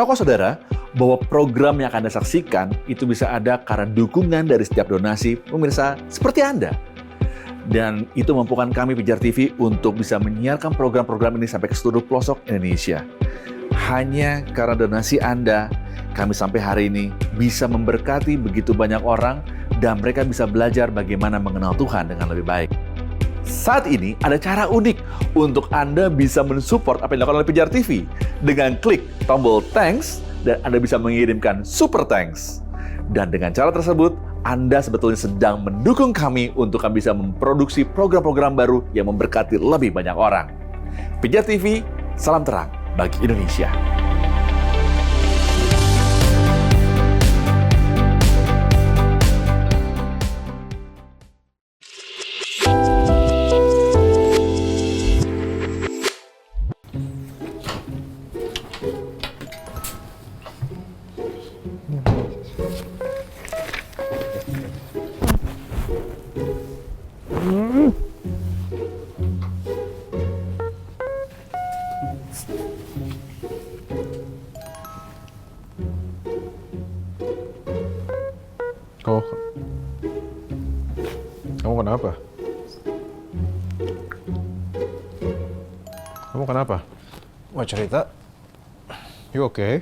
Tahukah saudara bahwa program yang akan Anda saksikan itu bisa ada karena dukungan dari setiap donasi pemirsa seperti Anda. Dan itu memampukan kami Pijar TV untuk bisa menyiarkan program-program ini sampai ke seluruh pelosok Indonesia. Hanya karena donasi Anda, kami sampai hari ini bisa memberkati begitu banyak orang dan mereka bisa belajar bagaimana mengenal Tuhan dengan lebih baik. Saat ini ada cara unik untuk Anda bisa mensupport apa yang dilakukan oleh Pijar TV dengan klik tombol thanks dan Anda bisa mengirimkan super thanks. Dan dengan cara tersebut, Anda sebetulnya sedang mendukung kami untuk kami bisa memproduksi program-program baru yang memberkati lebih banyak orang. Pijar TV, salam terang bagi Indonesia. Oh, kamu kenapa? Kamu kenapa? Mau cerita? You okay?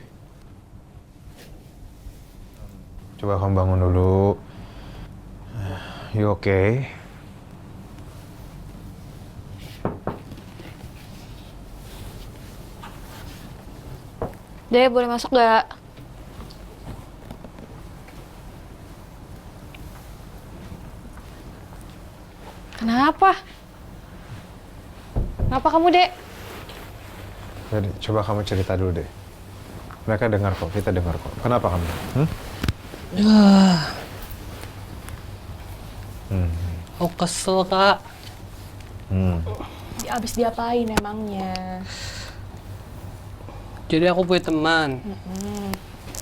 Coba kamu bangun dulu. You okay? Dek, boleh masuk gak? Kenapa? Kenapa kamu, Dek? Jadi, coba kamu cerita dulu deh. Mereka dengar kok, kita dengar kok. Kenapa kamu? Aku kesel, Kak. Abis diapain emangnya? Jadi aku punya teman.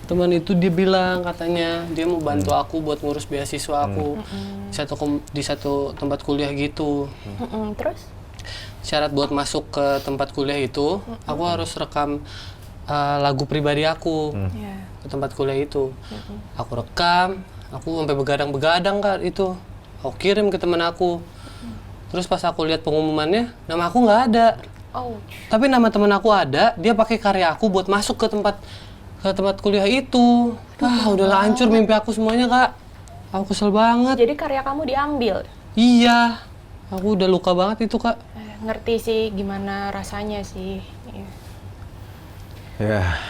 Teman itu dia bilang katanya dia mau bantu aku buat ngurus beasiswa aku di satu tempat kuliah gitu. Terus? Syarat buat masuk ke tempat kuliah itu, aku harus rekam lagu pribadi aku ke tempat kuliah itu. Aku rekam, aku sampai begadang-begadang Kak itu. Aku kirim ke teman aku. Terus pas aku lihat pengumumannya, nama aku nggak ada. Tapi nama teman aku ada, dia pakai karya aku buat masuk ke tempat kuliah itu. Udahlah hancur mimpi aku semuanya, Kak. Aku kesel banget. Jadi karya kamu diambil? Iya. Aku udah luka banget itu, Kak. Ngerti sih gimana rasanya sih. Ya.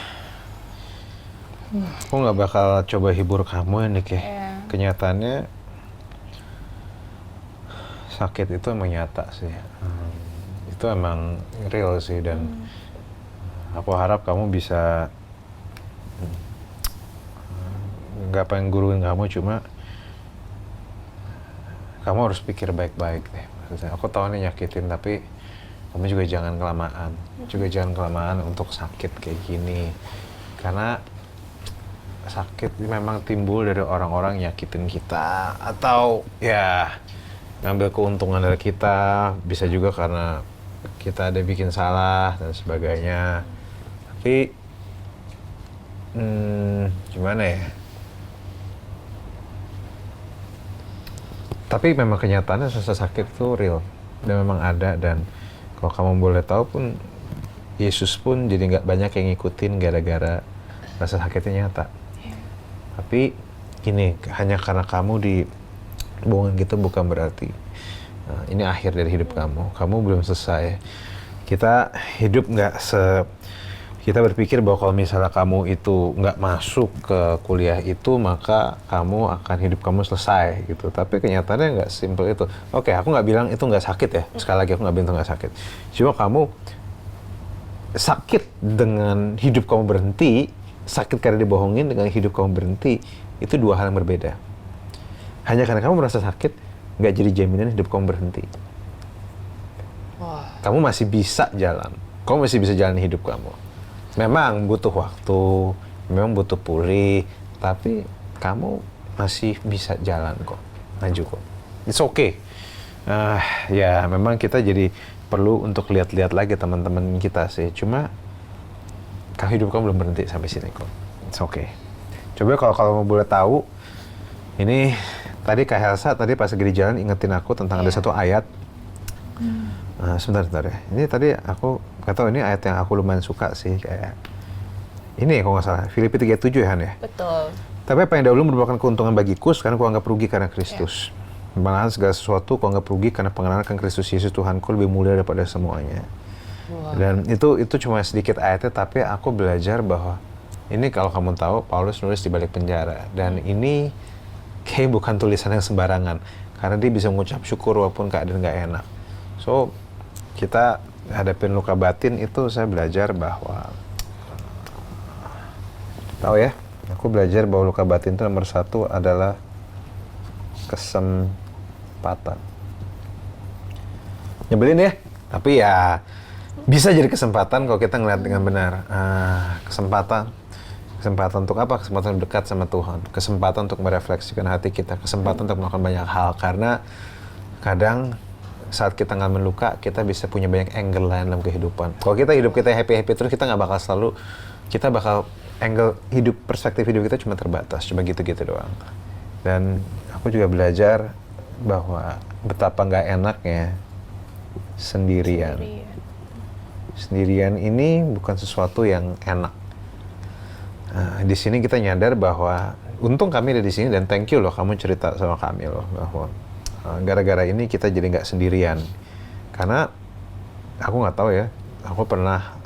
Aku nggak bakal coba hibur kamu ya, Nick ya. Kenyataannya sakit itu emang nyata sih. Itu emang real sih dan aku harap kamu bisa nggak pengen guruin kamu, cuma kamu harus pikir baik-baik deh. Maksudnya aku tahu ini nyakitin, tapi kamu juga jangan kelamaan. Juga jangan kelamaan untuk sakit kayak gini. Karena sakit memang timbul dari orang-orang nyakitin kita atau ya ngambil keuntungan dari kita, bisa juga karena kita ada bikin salah dan sebagainya. Tapi gimana ya? Tapi memang kenyataannya rasa sakit itu real dan memang ada, dan kalau kamu boleh tahu pun Yesus pun jadi nggak banyak yang ngikutin gara-gara rasa sakitnya nyata. Tapi gini, hanya karena kamu dibohongin gitu bukan berarti ini akhir dari hidup kamu. Kamu belum selesai. Kita hidup kita berpikir bahwa kalau misalnya kamu itu nggak masuk ke kuliah itu, maka kamu akan hidup kamu selesai gitu. Tapi kenyataannya nggak simpel itu. Oke, aku nggak bilang itu nggak sakit ya. Sekali lagi aku nggak bilang itu nggak sakit. Cuma kamu sakit dengan hidup kamu berhenti, sakit karena dibohongin dengan hidup kamu berhenti, itu dua hal yang berbeda. Hanya karena kamu merasa sakit, nggak jadi jaminan hidup kamu berhenti. Kamu masih bisa jalan. Kamu masih bisa jalan hidup kamu. Memang butuh waktu, memang butuh pulih, tapi kamu masih bisa jalan kok, maju kok. It's okay. Ya memang kita jadi perlu untuk lihat-lihat lagi teman-teman kita sih. Cuma hidup kamu belum berhenti sampai sini kok. It's okay. Coba kalau mau boleh tahu, ini tadi Kak Helsa tadi pas lagi di jalan ingetin aku tentang ada satu ayat. Sebentar ya. Ini tadi aku nggak tahu, ini ayat yang aku lumayan suka sih, kayak ini kalau nggak salah Filipi 3:7 ya Han ya. Betul. Tapi apa yang dahulu merupakan keuntungan bagiku, sekarang ku anggap rugi karena Kristus. Malahan segala sesuatu ku anggap rugi karena pengenalan akan Kristus Yesus Tuhanku lebih mulia daripada semuanya. Dan itu cuma sedikit ayatnya, tapi aku belajar bahwa ini kalau kamu tahu Paulus nulis di balik penjara, dan ini kayak bukan tulisan yang sembarangan karena dia bisa mengucap syukur walaupun keadaan nggak enak. So kita hadapin luka batin itu, saya belajar bahwa tahu ya, aku belajar bahwa luka batin itu nomor satu adalah kesempatan. Nyebelin ya, tapi ya bisa jadi kesempatan kalau kita ngeliat dengan benar. Kesempatan untuk apa? Kesempatan dekat sama Tuhan, kesempatan untuk merefleksikan hati kita, kesempatan untuk melakukan banyak hal. Karena kadang saat kita ngalamin luka, kita bisa punya banyak angle lain dalam kehidupan. Kalau kita hidup kita happy terus, kita nggak bakal selalu, kita bakal angle hidup, perspektif hidup kita cuma terbatas, cuma gitu-gitu doang. Dan aku juga belajar bahwa betapa nggak enaknya sendirian. Sendirian ini bukan sesuatu yang enak. Di sini kita nyadar bahwa untung kami ada di sini, dan thank you loh kamu cerita sama kami loh bahwa gara-gara ini kita jadi nggak sendirian. Karena aku nggak tahu ya, aku pernah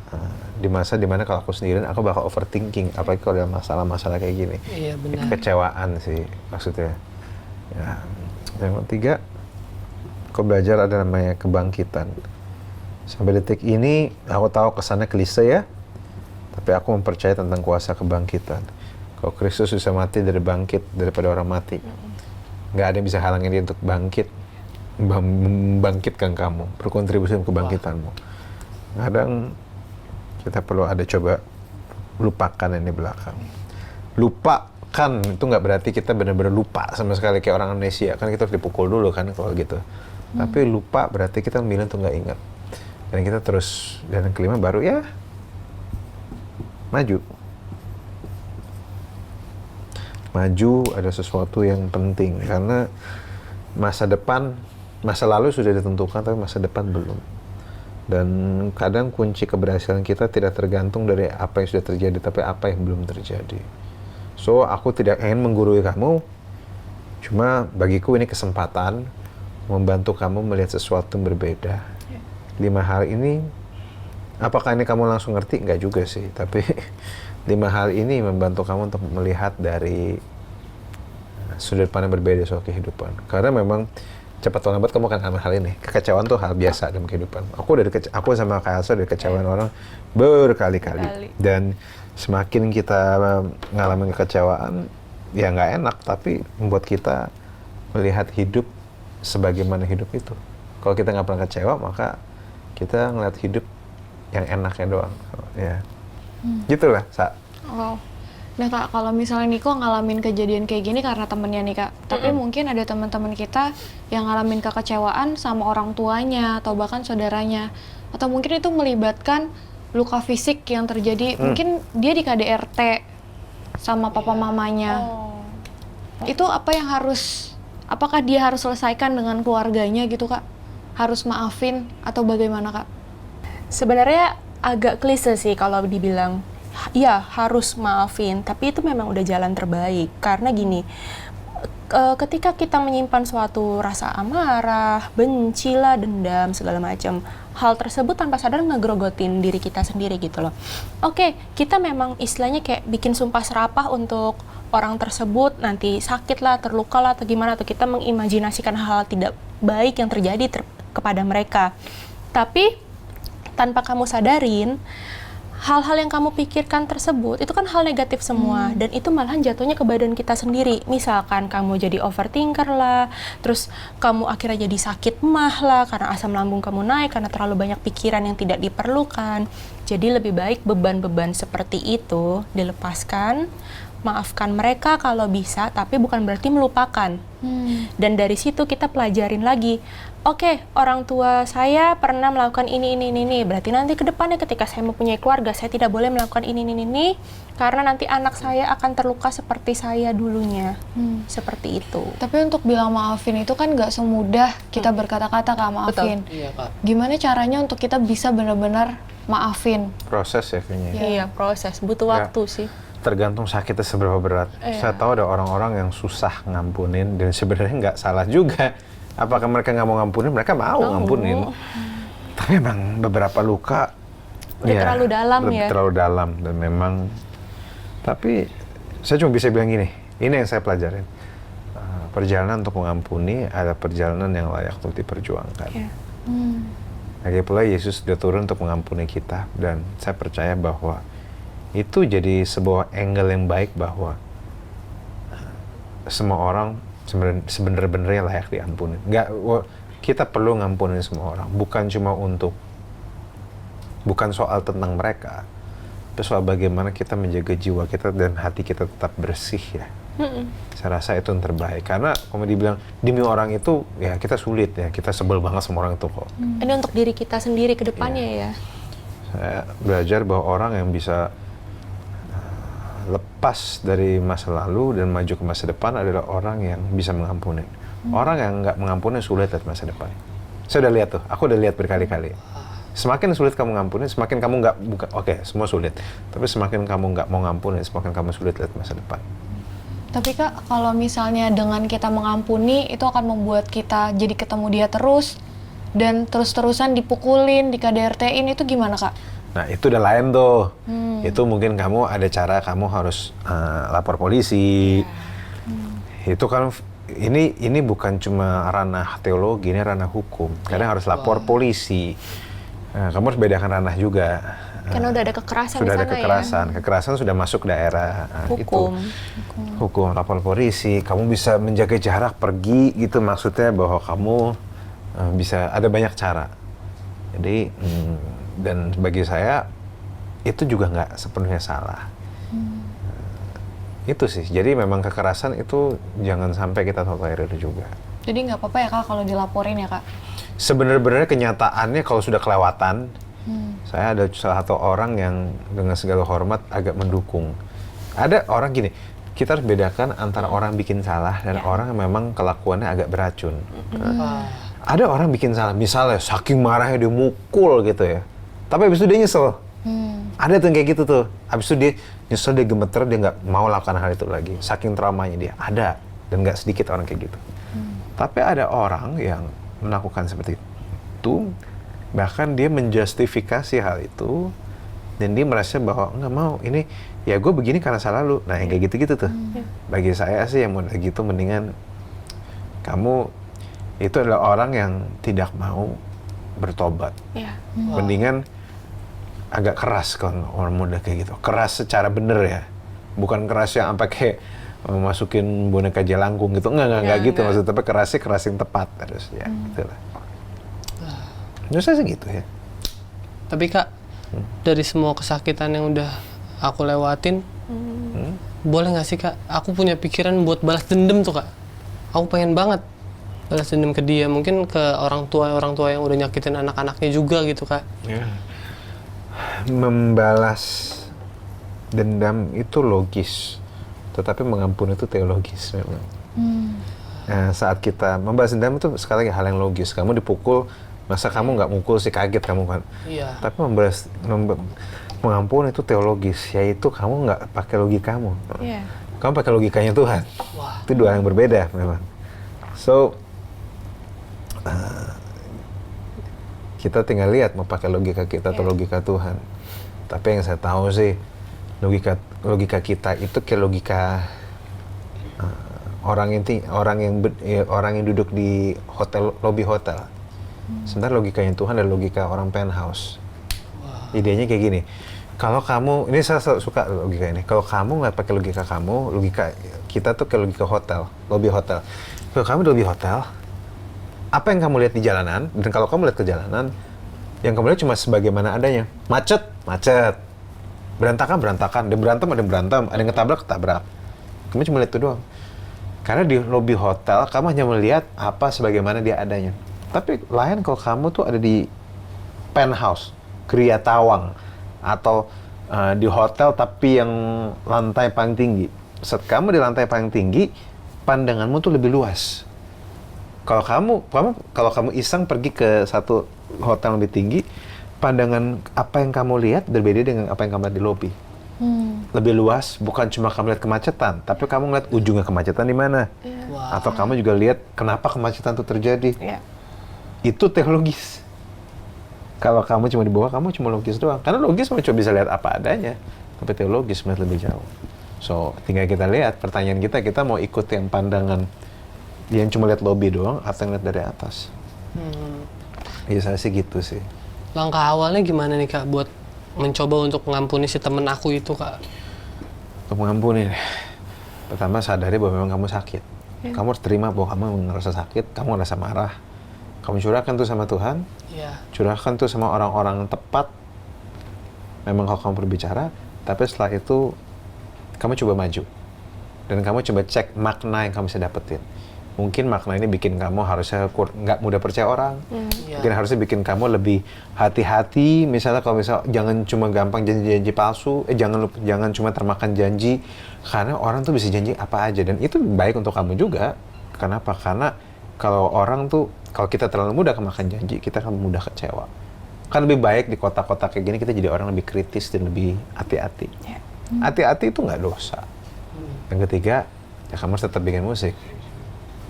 di masa dimana kalau aku sendirian aku bakal overthinking, apalagi kalau ada masalah-masalah kayak gini. Iya benar. Kecewaan sih maksudnya. Ya. Yang ketiga, aku belajar ada namanya kebangkitan. Sampai detik ini aku tahu kesannya klise ya, tapi aku mempercayai tentang kuasa kebangkitan. Kalau Kristus bisa mati dari bangkit daripada orang mati, nggak ada yang bisa halangin dia untuk bangkit, membangkitkan kamu, berkontribusi untuk kebangkitanmu. Kadang kita perlu ada coba lupakan yang di belakang. Lupakan itu nggak berarti kita benar-benar lupa sama sekali kayak orang amnesia, kan kita harus dipukul dulu kan kalau gitu. Tapi lupa berarti kita memilih untuk nggak ingat. Dan kita terus, dan yang kelima baru ya maju. Maju ada sesuatu yang penting, karena masa lalu sudah ditentukan, tapi masa depan belum. Dan kadang kunci keberhasilan kita tidak tergantung dari apa yang sudah terjadi, tapi apa yang belum terjadi. So, aku tidak ingin menggurui kamu, cuma bagiku ini kesempatan membantu kamu melihat sesuatu yang berbeda. 5 hal ini, apakah ini kamu langsung ngerti? Enggak juga sih, tapi 5 hal ini membantu kamu untuk melihat dari sudut pandang berbeda soal kehidupan. Karena memang cepat atau lambat kamu akan alami hal ini. Kekecewaan tuh hal biasa dalam kehidupan. Aku sama Kak Elsa dari kecewaan orang berkali-kali. Dan semakin kita ngalamin kekecewaan, ya nggak enak, tapi membuat kita melihat hidup sebagaimana hidup itu. Kalau kita nggak pernah kecewa, maka kita ngeliat hidup yang enaknya doang. Ya. Gitulah, Sa. Wow. Nah Kak, kalau misalnya Niko ngalamin kejadian kayak gini karena temennya nih Kak, tapi mungkin ada teman-teman kita yang ngalamin kekecewaan sama orang tuanya atau bahkan saudaranya, atau mungkin itu melibatkan luka fisik yang terjadi, mungkin dia di KDRT sama papa mamanya. Itu apa yang apakah dia harus selesaikan dengan keluarganya gitu Kak? Harus maafin atau bagaimana Kak? Sebenarnya agak klise sih kalau dibilang ya harus maafin, tapi itu memang udah jalan terbaik. Karena gini, ketika kita menyimpan suatu rasa amarah, benci lah, dendam, segala macam, hal tersebut tanpa sadar ngegrogotin diri kita sendiri gitu loh. Oke, kita memang istilahnya kayak bikin sumpah serapah untuk orang tersebut, nanti sakit lah, terluka lah, atau gimana, atau kita mengimajinasikan hal tidak baik yang terjadi kepada mereka. Tapi tanpa kamu sadarin, hal-hal yang kamu pikirkan tersebut itu kan hal negatif semua, dan itu malahan jatuhnya ke badan kita sendiri. Misalkan kamu jadi overthinker lah, terus kamu akhirnya jadi sakit mah lah karena asam lambung kamu naik karena terlalu banyak pikiran yang tidak diperlukan. Jadi lebih baik beban-beban seperti itu dilepaskan, maafkan mereka kalau bisa, tapi bukan berarti melupakan. Dan dari situ kita pelajarin lagi, oke, orang tua saya pernah melakukan ini, berarti nanti ke depannya ketika saya mempunyai keluarga, saya tidak boleh melakukan ini, karena nanti anak saya akan terluka seperti saya dulunya. Seperti itu. Tapi untuk bilang maafin itu kan nggak semudah kita berkata-kata, Kak, maafin. Iya, Kak. Gimana caranya untuk kita bisa benar-benar maafin? Proses ya kayaknya. Iya, proses, butuh Ya. waktu sih. Tergantung sakitnya seberapa berat. Iya. Saya tahu ada orang-orang yang susah ngampunin dan sebenarnya nggak salah juga. Apakah mereka nggak mau ngampunin? Mereka mau ngampunin. Tapi memang beberapa luka Udah terlalu dalam ya. Terlalu dalam dan memang. Tapi saya cuma bisa bilang gini, ini yang saya pelajarin. Perjalanan untuk mengampuni ada perjalanan yang layak untuk diperjuangkan. Iya. Lagi pula Yesus sudah turun untuk mengampuni kita dan saya percaya bahwa itu jadi sebuah angle yang baik bahwa semua orang sebenarnya layak diampuni. Kita perlu ngampunin semua orang, bukan soal tentang mereka, tapi soal bagaimana kita menjaga jiwa kita dan hati kita tetap bersih ya. Saya rasa itu yang terbaik karena kalau dibilang demi orang itu ya kita sulit ya, kita sebel banget sama orang itu kok. Ini untuk diri kita sendiri ke depannya ya. Saya belajar bahwa orang yang bisa lepas dari masa lalu dan maju ke masa depan adalah orang yang bisa mengampuni. Orang yang nggak mengampuni sulit lihat masa depan. Saya udah lihat tuh, aku udah lihat berkali-kali. Semakin sulit kamu ngampuni, semakin kamu semua sulit. Tapi semakin kamu nggak mau ngampuni, semakin kamu sulit lihat masa depan. Tapi Kak, kalau misalnya dengan kita mengampuni, itu akan membuat kita jadi ketemu dia terus, dan terus-terusan dipukulin, di KDRT-in, itu gimana Kak? Nah itu udah lain tuh. Itu mungkin kamu ada cara kamu harus lapor polisi. Itu kan ini bukan cuma ranah teologi, ini ranah hukum. Kadang harus lapor polisi. Kamu harus bedakan ranah juga. Karena udah ada kekerasan Sudah di ada sana kekerasan. Kekerasan sudah masuk daerah Hukum. Hukum, lapor polisi. Kamu bisa menjaga jarak pergi gitu, maksudnya bahwa kamu bisa ada banyak cara. Jadi dan bagi saya itu juga nggak sepenuhnya salah. Itu sih. Jadi memang kekerasan itu jangan sampai kita tolerir juga. Jadi nggak apa-apa ya Kak kalau dilaporin ya Kak? Sebenarnya kenyataannya kalau sudah kelewatan, saya ada salah satu orang yang dengan segala hormat agak mendukung. Ada orang gini, kita harus bedakan antara orang bikin salah dan orang yang memang kelakuannya agak beracun. Ada orang bikin salah, misalnya saking marahnya dia mukul gitu ya, tapi habis itu dia nyesel. Ada tuh yang kayak gitu tuh, habis itu dia nyesel, dia gemeter, dia nggak mau lakukan hal itu lagi, saking traumanya dia. Ada, dan nggak sedikit orang kayak gitu. Tapi ada orang yang melakukan seperti itu, bahkan dia menjustifikasi hal itu, dan dia merasa bahwa nggak mau, ini ya gue begini karena salah lu. Nah yang kayak gitu-gitu tuh, bagi saya sih yang model gitu mendingan kamu itu adalah orang yang tidak mau bertobat. Mendingan agak keras kalau orang muda kayak gitu. Keras secara bener ya, bukan keras yang sampai kayak masukin boneka jelangkung gitu. Enggak gitu maksudnya, tapi kerasnya keras yang tepat harus ya. Gitulah. Menurut saya sih gitu ya. Tapi Kak, dari semua kesakitan yang udah aku lewatin, boleh nggak sih Kak, aku punya pikiran buat balas dendam tuh Kak. Aku pengen banget balas dendam ke dia, mungkin ke orang tua yang udah nyakitin anak-anaknya juga gitu Kak. Membalas dendam itu logis, tetapi mengampuni itu teologis memang. Saat kita membalas dendam itu sekali lagi hal yang logis. Kamu dipukul, masa kamu nggak mukul sih, kaget kamu kan? Iya. Tapi mengampuni itu teologis, yaitu kamu nggak pakai logikamu. Kamu pakai logikanya Tuhan. Itu dua yang berbeda memang. So kita tinggal lihat mau pakai logika kita atau logika Tuhan. Tapi yang saya tahu sih logika kita itu kayak logika orang yang duduk di lobby hotel. Sementara logikanya Tuhan adalah logika orang penthouse. Idenya kayak gini. Kalau kamu, ini saya suka logika ini. Kalau kamu nggak pakai logika kamu, logika kita tuh kayak logika hotel, lobby hotel. Kalau kamu di lobby hotel, apa yang kamu lihat di jalanan, dan kalau kamu lihat ke jalanan, yang kamu lihat cuma sebagaimana adanya. Macet. berantakan, ada berantem, ada yang ketabrak. Kamu cuma lihat itu doang. Karena di lobi hotel, kamu hanya melihat apa sebagaimana dia adanya. Tapi lain kalau kamu tuh ada di penthouse, Gria Tawang, atau di hotel tapi yang lantai paling tinggi. Saat kamu di lantai paling tinggi, pandanganmu tuh lebih luas. Kalau kamu iseng pergi ke satu hotel lebih tinggi, pandangan apa yang kamu lihat berbeda dengan apa yang kamu lihat di lobi. Lebih luas, bukan cuma kamu lihat kemacetan, tapi kamu ngeliat ujungnya kemacetan di mana. Wow. Atau kamu juga lihat kenapa kemacetan itu terjadi. Iya. Itu teologis. Kalau kamu cuma di bawah, kamu cuma logis doang. Karena logis kamu cuma bisa lihat apa adanya, tapi teologis melihat lebih jauh. So, tinggal kita lihat, pertanyaan kita mau ikut yang pandangan yang cuma lihat lobi doang, atau yang lihat dari atas. Biasa sih gitu sih. Langkah awalnya gimana nih Kak buat mencoba untuk mengampuni si temen aku itu Kak? Untuk mengampuni, pertama sadari bahwa memang kamu sakit. Kamu harus terima bahwa kamu ngerasa sakit, kamu ngerasa marah. Kamu curahkan tuh sama Tuhan, Iya. curahkan tuh sama orang-orang tepat. Memang kalau kamu berbicara, tapi setelah itu kamu coba maju. Dan kamu coba cek makna yang kamu bisa dapetin. Mungkin makna ini bikin kamu harusnya nggak mudah percaya orang. Iya. Mungkin harusnya bikin kamu lebih hati-hati. Misalnya kalau jangan cuma gampang janji-janji palsu. Jangan cuma termakan janji. Karena orang tuh bisa janji apa aja. Dan itu baik untuk kamu juga. Kenapa? Karena kalau kita terlalu mudah kemakan janji, kita akan mudah kecewa. Kan lebih baik di kota-kota kayak gini kita jadi orang lebih kritis dan lebih hati-hati. Hati-hati itu nggak dosa. Yang ketiga, ya kamu harus tetap bikin musik.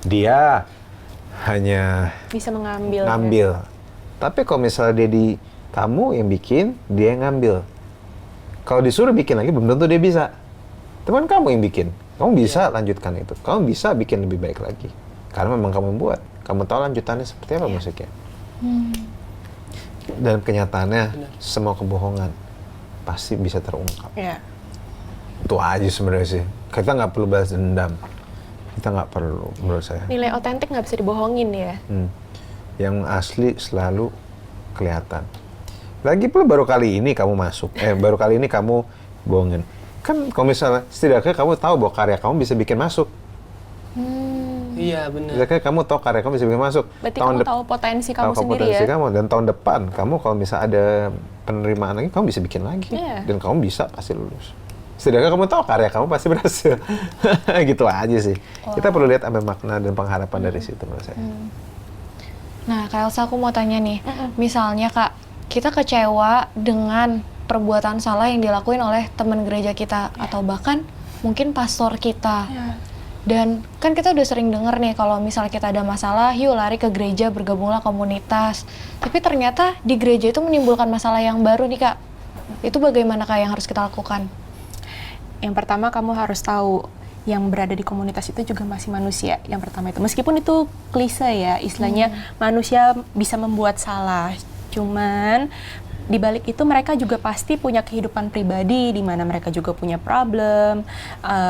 Dia hanya Bisa mengambil. ngambil. Tapi kalau misalnya kamu yang bikin, dia yang ngambil. Kalau disuruh bikin lagi, belum tentu dia bisa. Teman kamu yang bikin, kamu bisa lanjutkan itu. Kamu bisa bikin lebih baik lagi. Karena memang kamu yang buat. Kamu tahu lanjutannya seperti apa musiknya. Dan kenyataannya, semua kebohongan pasti bisa terungkap. Iya. Itu aja sebenarnya sih. Kita nggak perlu balas dendam. Kita nggak perlu, menurut saya. Nilai otentik nggak bisa dibohongin ya. Yang asli selalu kelihatan. Lagi pula baru kali ini kamu bohongin. Kan kalau misalnya setidaknya kamu tahu bahwa karya kamu bisa bikin masuk. Iya benar. Setidaknya kamu tahu karya kamu bisa bikin masuk. Berarti kamu tahu potensi kamu tahu sendiri potensi ya. kamu, dan tahun depan kamu kalau misalnya ada penerimaan lagi, kamu bisa bikin lagi. Iya. Dan kamu bisa pasti lulus. Setidaknya kamu tahu karya kamu pasti berhasil. Gitu aja sih. Kita perlu lihat ambil makna dan pengharapan dari situ menurut saya. Nah, Kak Elsa, aku mau tanya nih, misalnya Kak, kita kecewa dengan perbuatan salah yang dilakuin oleh teman gereja kita, atau bahkan mungkin pastor kita. Dan kan kita udah sering denger nih, kalau misalnya kita ada masalah, yuk lari ke gereja, bergabunglah komunitas. Tapi ternyata di gereja itu menimbulkan masalah yang baru nih Kak. Itu bagaimana Kak yang harus kita lakukan? Yang pertama kamu harus tahu yang berada di komunitas itu juga masih manusia. Yang pertama itu, meskipun itu klise ya, istilahnya manusia bisa membuat salah. Cuman di balik itu mereka juga pasti punya kehidupan pribadi di mana mereka juga punya problem,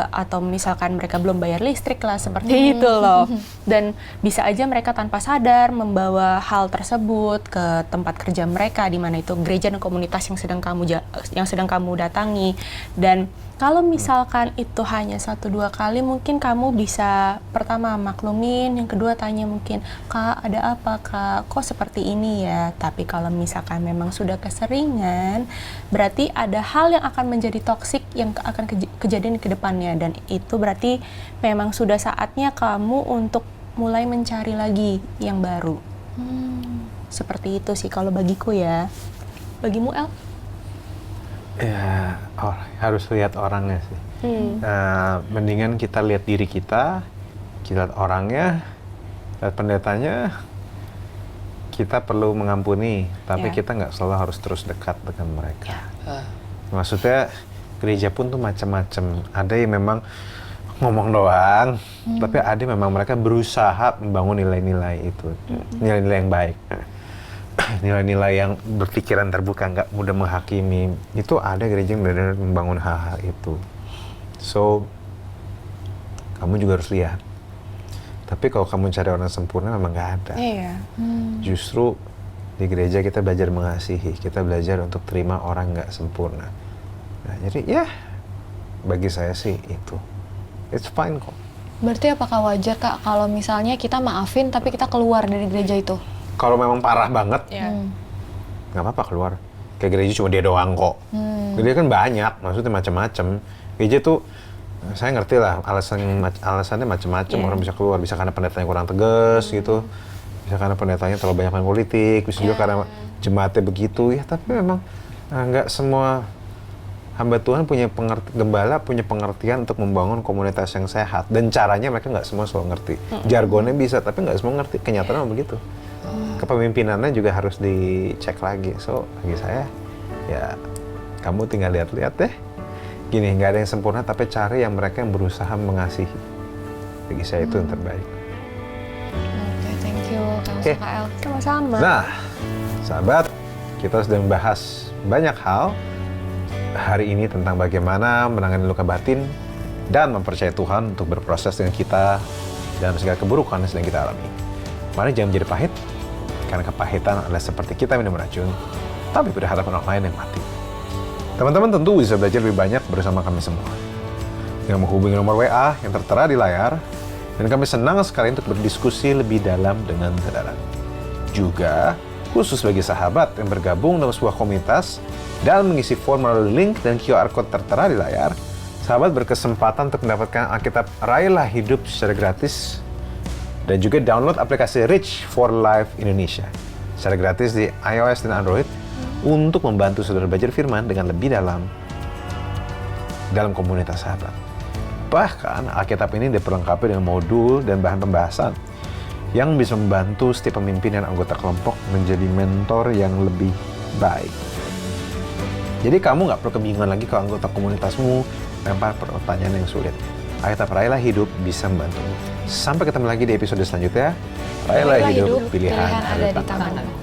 atau misalkan mereka belum bayar listrik lah, seperti itu loh. Dan bisa aja mereka tanpa sadar membawa hal tersebut ke tempat kerja mereka, di mana itu gereja dan komunitas yang sedang kamu datangi. Dan kalau misalkan itu hanya 1-2 kali, mungkin kamu bisa pertama maklumin, yang kedua tanya mungkin, Kak, ada apa Kak? Kok seperti ini ya? Tapi kalau misalkan memang sudah keseringan, berarti ada hal yang akan menjadi toksik yang akan kejadian ke depannya. Dan itu berarti memang sudah saatnya kamu untuk mulai mencari lagi yang baru. Seperti itu sih kalau bagiku ya. Bagimu, El? Ya, harus lihat orangnya sih. Mendingan kita lihat diri kita lihat orangnya, lihat pendetanya. Kita perlu mengampuni, tapi kita nggak selalu harus terus dekat dengan mereka. Maksudnya gereja pun tuh macam-macam. Ada yang memang ngomong doang, tapi ada yang memang mereka berusaha membangun nilai-nilai itu, nilai-nilai yang baik. Nilai-nilai yang berpikiran terbuka, nggak mudah menghakimi. Itu ada gereja yang benar-benar membangun hal-hal itu. So, kamu juga harus lihat. Tapi kalau kamu cari orang sempurna, memang nggak ada. Justru di gereja kita belajar mengasihi, kita belajar untuk terima orang nggak sempurna. Nah, jadi ya bagi saya sih itu it's fine kok. Berarti apakah wajar Kak kalau misalnya kita maafin tapi kita keluar dari gereja itu? Kalau memang parah banget, nggak apa-apa keluar. Kayak gereja cuma dia doang kok. Gereja kan banyak, maksudnya macam-macam. Gereja tuh saya ngerti lah alasannya macam-macam. Orang bisa keluar, bisa karena pendetanya kurang tegas gitu, bisa karena pendetanya terlalu banyak main politik, bisa juga karena jemaatnya begitu ya. Tapi memang nggak semua hamba Tuhan gembala punya pengertian untuk membangun komunitas yang sehat, dan caranya mereka nggak semua selalu ngerti. Jargonnya bisa, tapi nggak semua ngerti. Kenyataannya begitu. Kepemimpinannya juga harus dicek lagi. So bagi saya ya kamu tinggal lihat-lihat deh. Gini, nggak ada yang sempurna, tapi cari yang mereka yang berusaha mengasihi. Bagi saya itu yang terbaik. Oke, thank you Kak El. Sama-sama. Nah, sahabat, kita sudah membahas banyak hal hari ini tentang bagaimana menangani luka batin dan mempercayai Tuhan untuk berproses dengan kita dalam segala keburukan yang sedang kita alami. Mari jangan menjadi pahit, karena kepahitan adalah seperti kita minum racun, tapi berhadapan orang lain yang mati. Teman-teman tentu bisa belajar lebih banyak bersama kami semua dengan menghubungi nomor WA yang tertera di layar, dan kami senang sekali untuk berdiskusi lebih dalam dengan saudara. Juga khusus bagi sahabat yang bergabung dalam sebuah komunitas dan mengisi form melalui link dan QR Code tertera di layar, sahabat berkesempatan untuk mendapatkan Alkitab Raihlah Hidup secara gratis, dan juga download aplikasi Reach for Life Indonesia secara gratis di iOS dan Android untuk membantu saudara belajar firman dengan lebih dalam komunitas sahabat. Bahkan Alkitab ini diperlengkapi dengan modul dan bahan pembahasan yang bisa membantu setiap pemimpin dan anggota kelompok menjadi mentor yang lebih baik. Jadi kamu nggak perlu kebingungan lagi kalau anggota komunitasmu lempar pertanyaan yang sulit. Alkitab Raihlah Hidup bisa membantu. Sampai ketemu lagi di episode selanjutnya. Raihlah Hidup, pilihan ada di tanganmu.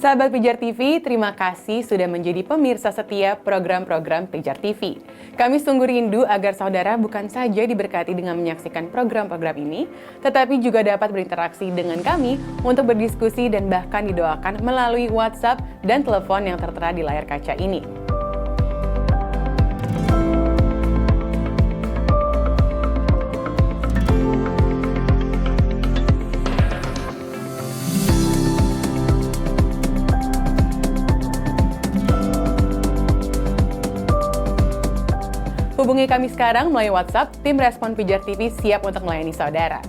Sahabat Pijar TV, terima kasih sudah menjadi pemirsa setia program-program Pijar TV. Kami sungguh rindu agar saudara bukan saja diberkati dengan menyaksikan program-program ini, tetapi juga dapat berinteraksi dengan kami untuk berdiskusi dan bahkan didoakan melalui WhatsApp dan telepon yang tertera di layar kaca ini. Hubungi kami sekarang melalui WhatsApp, tim Respon Pijar TV siap untuk melayani saudara.